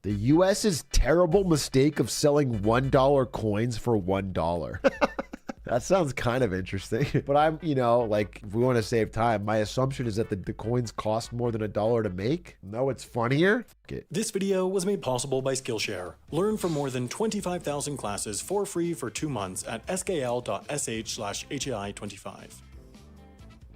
The U.S.'s terrible mistake of selling $1 coins for $1. That sounds kind of interesting. But I'm, like, if we want to save time, my assumption is that the coins cost more than $1 to make. No, it's funnier. This video was made possible by Skillshare. Learn from more than 25,000 classes for free for 2 months at skl.sh/HAI25.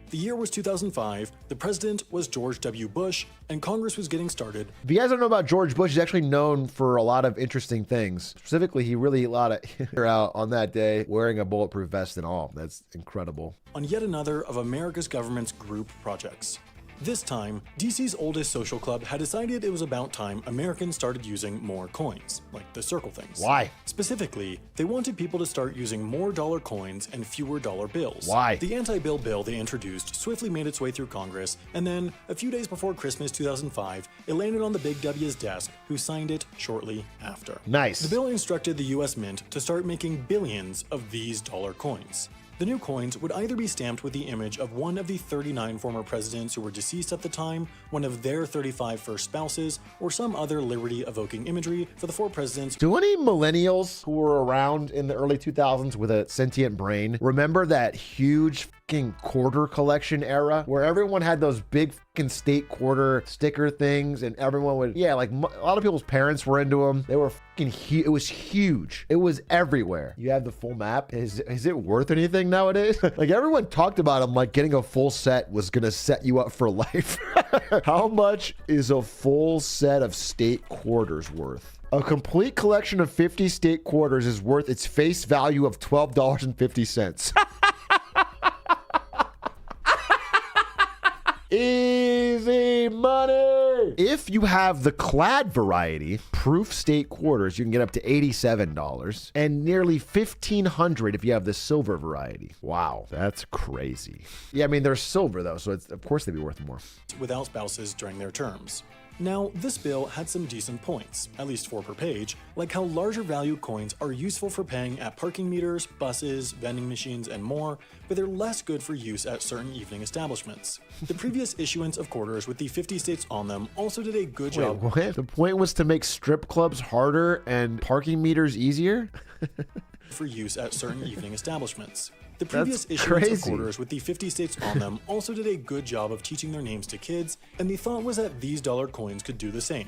The year was 2005, the president was George W. Bush, and Congress was getting started. If you guys don't know about George Bush, he's actually known for a lot of interesting things. Specifically, he really let it out on that day wearing a bulletproof vest and all. That's incredible. On yet another of America's government's group projects. This time, DC's oldest social club had decided it was about time Americans started using more coins, like the circle things. Why? Specifically, they wanted people to start using more dollar coins and fewer dollar bills. Why? The anti-bill bill they introduced swiftly made its way through Congress, and then, a few days before Christmas 2005, it landed on the Big W's desk, who signed it shortly after. Nice. The bill instructed the US Mint to start making billions of these dollar coins. The new coins would either be stamped with the image of one of the 39 former presidents who were deceased at the time, one of their 35 first spouses, or some other liberty-evoking imagery for the 4 presidents. Do any millennials who were around in the early 2000s with a sentient brain remember that huge quarter collection era where everyone had those big state quarter sticker things and everyone would, like a lot of people's parents were into them. They were huge. It was huge. It was everywhere. You have the full map. Is it worth anything nowadays? Like everyone talked about them like getting a full set was gonna set you up for life. How much is a full set of state quarters worth? A complete collection of 50 state quarters is worth its face value of $12.50. Easy money. If you have the clad variety, proof state quarters, you can get up to $87 and nearly $1,500 if you have the silver variety. Wow, that's crazy. Yeah, I mean, they're silver though, so of course they'd be worth more. Without spouses during their terms. Now, this bill had some decent points, at least 4 per page, like how larger value coins are useful for paying at parking meters, buses, vending machines, and more, but they're less good for use at certain evening establishments. The previous issuance of quarters with the 50 states on them also did a good job. Wait, what? The point was to make strip clubs harder and parking meters easier? For use at certain evening establishments. The previous issuance of quarters with the 50 states on them also did a good job of teaching their names to kids, and the thought was that these dollar coins could do the same.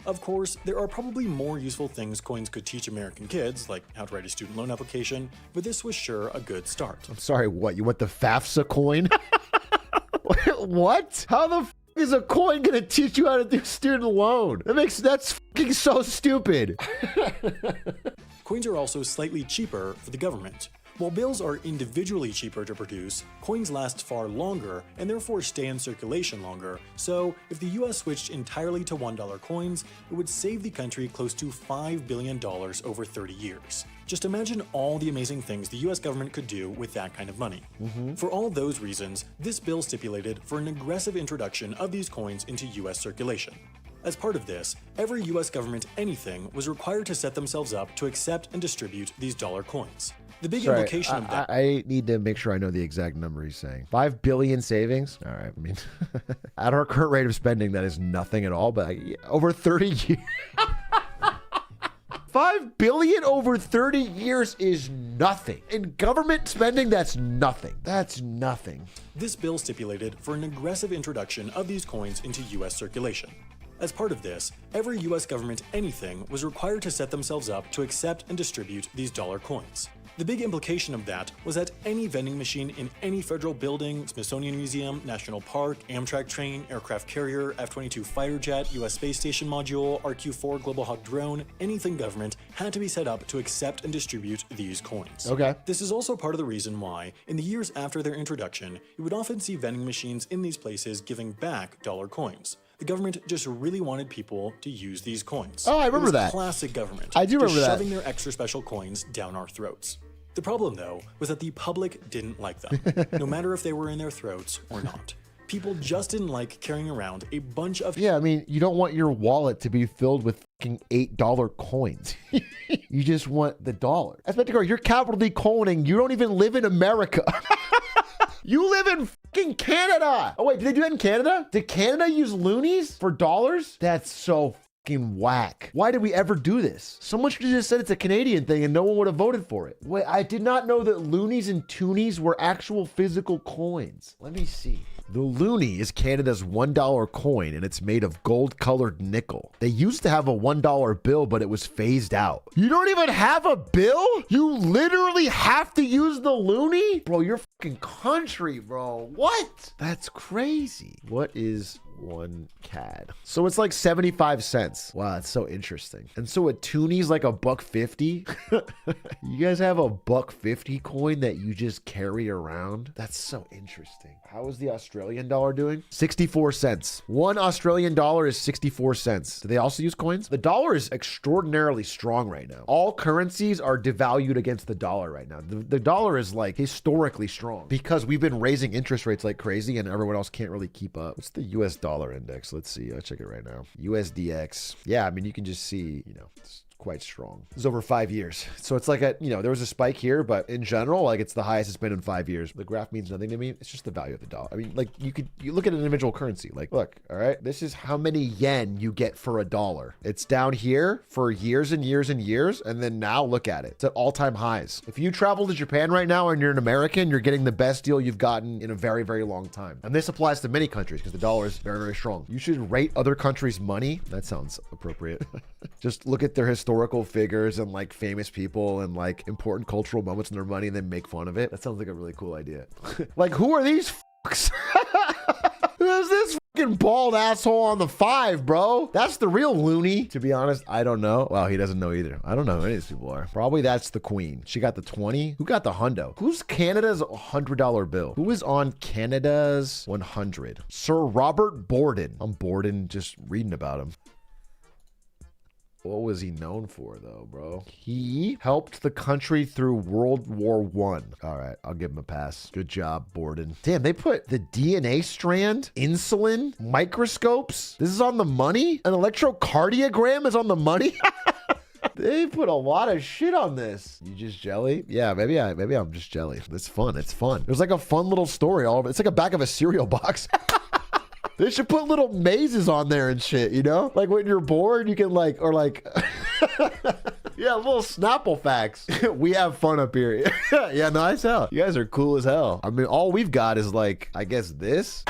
Of course, there are probably more useful things coins could teach American kids, like how to write a student loan application, but this was sure a good start. I'm sorry, what? You want the FAFSA coin? What? How the f is a coin gonna teach you how to do student loan? That's fucking so stupid. Coins are also slightly cheaper for the government. While bills are individually cheaper to produce, coins last far longer and therefore stay in circulation longer, so if the US switched entirely to $1 coins, it would save the country close to $5 billion over 30 years. Just imagine all the amazing things the US government could do with that kind of money. For all of those reasons, this bill stipulated for an aggressive introduction of these coins into US circulation. As part of this, every US government anything was required to set themselves up to accept and distribute these dollar coins. The big implication of that— I need to make sure I know the exact number he's saying. 5 billion savings? All right, I mean, at our current rate of spending, that is nothing at all, but over 30 years. 5 billion over 30 years is nothing. In government spending, that's nothing. That's nothing. This bill stipulated for an aggressive introduction of these coins into US circulation. As part of this, every US government anything was required to set themselves up to accept and distribute these dollar coins. The big implication of that was that any vending machine in any federal building, Smithsonian Museum, National Park, Amtrak train, aircraft carrier, F-22 fighter jet, US space station module, RQ-4 Global Hawk drone, anything government had to be set up to accept and distribute these coins. Okay. This is also part of the reason why, in the years after their introduction, you would often see vending machines in these places giving back dollar coins. The government just really wanted people to use these coins. Oh, I remember that. Classic government. I do remember just that. Shoving their extra special coins down our throats. The problem, though, was that the public didn't like them, no matter if they were in their throats or not. People just didn't like carrying around a bunch of— Yeah, I mean, you don't want your wallet to be filled with fucking $8 coins. You just want the dollar. I expect to go, you're capital D coning. You don't even live in America. You live in fucking Canada. Oh, wait, did they do that in Canada? Did Canada use loonies for dollars? That's so fucking whack. Why did we ever do this? Someone should have just said it's a Canadian thing and no one would have voted for it. Wait, I did not know that loonies and toonies were actual physical coins. Let me see. The loonie is Canada's $1 coin, and it's made of gold-colored nickel. They used to have a $1 bill, but it was phased out. You don't even have a bill? You literally have to use the loonie? Bro, your fucking country, bro. What? That's crazy. What is 1 CAD? So it's like 75 cents. Wow, that's so interesting. And so a toonie's like $1.50. You guys have a $1.50 coin that you just carry around? That's so interesting. How is the Australian dollar doing? 64 cents. 1 Australian dollar is 64 cents. Do they also use coins? The dollar is extraordinarily strong right now. All currencies are devalued against the dollar right now. The dollar is like historically strong because we've been raising interest rates like crazy and everyone else can't really keep up. What's the US dollar index? Let's see. I'll check it right now. USDX. Yeah, I mean, you can just see, it's quite strong. It's over 5 years. So it's like there was a spike here, but in general, like it's the highest it's been in 5 years. The graph means nothing to me. It's just the value of the dollar. I mean, like you look at an individual currency, like look, all right, this is how many yen you get for $1. It's down here for years and years and years. And then now look at it. It's at all-time highs. If you travel to Japan right now and you're an American, you're getting the best deal you've gotten in a very, very long time. And this applies to many countries because the dollar is very, very strong. You should rate other countries' money. That sounds appropriate. Just look at their historical figures and like famous people and like important cultural moments in their money and then make fun of it. That sounds like a really cool idea. Like, who are these fucks? Who's this fucking bald asshole on the 5, bro? That's the real loony. To be honest, I don't know. Well, he doesn't know either. I don't know who any of these people are. Probably that's the queen. She got the 20. Who got the hundo? Who's Canada's $100 bill? Who is on Canada's 100? Sir Robert Borden. I'm Borden just reading about him. What was he known for, though, bro? He helped the country through World War I. All right, I'll give him a pass. Good job, Borden. Damn, they put the DNA strand, insulin, microscopes. This is on the money? An electrocardiogram is on the money? They put a lot of shit on this. You just jelly? Yeah, maybe I'm just jelly. It's fun. It's fun. It was like a fun little story. It's like a back of a cereal box. They should put little mazes on there and shit, Like when you're bored, you can yeah, little Snapple facts. We have fun up here. Yeah, nice hell. You guys are cool as hell. I mean, all we've got is like, I guess this.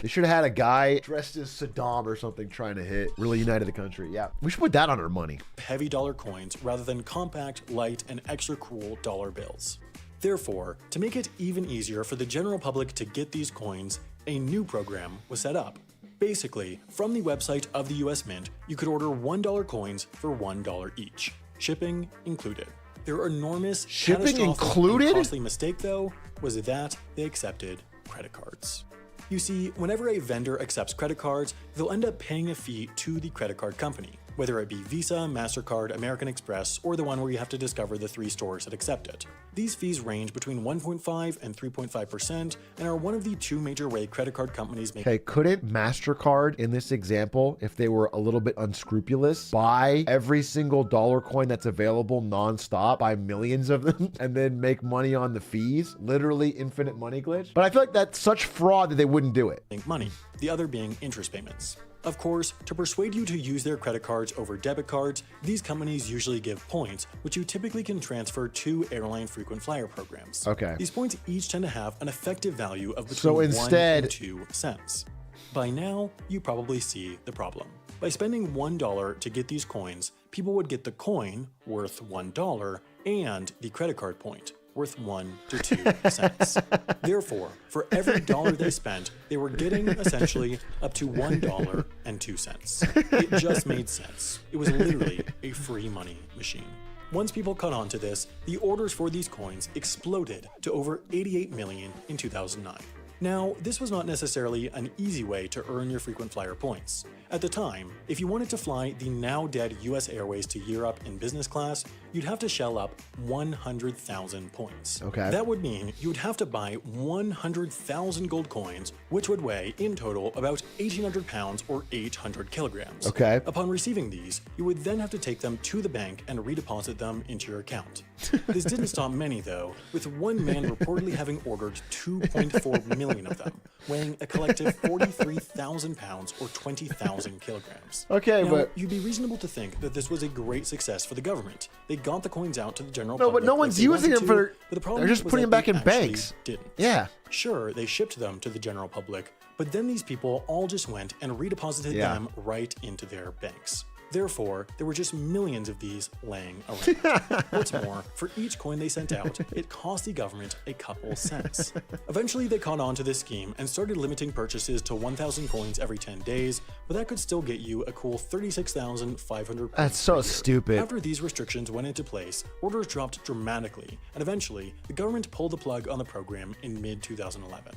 They should have had a guy dressed as Saddam or something trying to hit. Really united the country. Yeah. We should put that on our money. Heavy dollar coins rather than compact, light, and extra cool dollar bills. Therefore, to make it even easier for the general public to get these coins, a new program was set up. Basically, from the website of the US Mint, you could order $1 coins for $1 each. Shipping included. Their enormous, catastrophic, and costly mistake, though, was that they accepted credit cards. You see, whenever a vendor accepts credit cards, they'll end up paying a fee to the credit card company, whether it be Visa, MasterCard, American Express, or the one where you have to discover the 3 stores that accept it. These fees range between 1.5 and 3.5% and are one of the 2 major way credit card companies make. Okay, couldn't MasterCard in this example, if they were a little bit unscrupulous, buy every single dollar coin that's available nonstop, buy millions of them, and then make money on the fees? Literally infinite money glitch. But I feel like that's such fraud that they wouldn't do it. Money, the other being interest payments. Of course, to persuade you to use their credit cards over debit cards, these companies usually give points, which you typically can transfer to airline frequent flyer programs. Okay. These points each tend to have an effective value of between 1 and 2 cents. By now, you probably see the problem. By spending $1 to get these coins, people would get the coin, worth $1, and the credit card point, worth 1 to 2 cents. Therefore, for every dollar they spent, they were getting essentially up to $1.02. It just made sense. It was literally a free money machine. Once people caught on to this, the orders for these coins exploded to over 88 million in 2009. Now, this was not necessarily an easy way to earn your frequent flyer points. At the time, if you wanted to fly the now dead US Airways to Europe in business class, you'd have to shell up 100,000 points. Okay. That would mean you would have to buy 100,000 gold coins, which would weigh, in total, about 1,800 pounds or 800 kilograms. Okay. Upon receiving these, you would then have to take them to the bank and redeposit them into your account. This didn't stop many, though, with one man reportedly having ordered 2.4 million of them, weighing a collective 43,000 pounds or 20,000 kilograms. Okay, now, but you'd be reasonable to think that this was a great success for the government. They got the coins out to the general no, public. but no like one's they using wanted it to, for. but the problem They're just was putting that them back they in actually banks. Didn't. Yeah. Sure, they shipped them to the general public, but then these people all just went and redeposited them right into their banks. Therefore, there were just millions of these laying around. What's more, for each coin they sent out, it cost the government a couple cents. Eventually, they caught on to this scheme and started limiting purchases to 1,000 coins every 10 days, but that could still get you a cool 36,500 points. That's so per year. stupid. After these restrictions went into place, orders dropped dramatically, and eventually, the government pulled the plug on the program in mid-2011.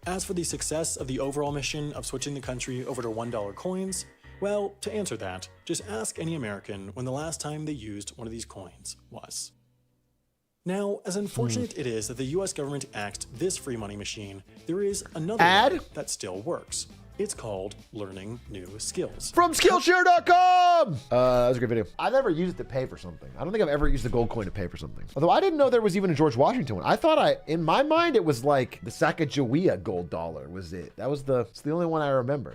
As for the success of the overall mission of switching the country over to $1 coins, well, to answer that, just ask any American when the last time they used one of these coins was. Now, as unfortunate it is that the US government axed this free money machine, there is another one that still works. It's called learning new skills. From Skillshare.com! That was a great video. I never used it to pay for something. I don't think I've ever used the gold coin to pay for something. Although I didn't know there was even a George Washington one. I thought in my mind, it was like the Sacagawea gold dollar was it. It's the only one I remember.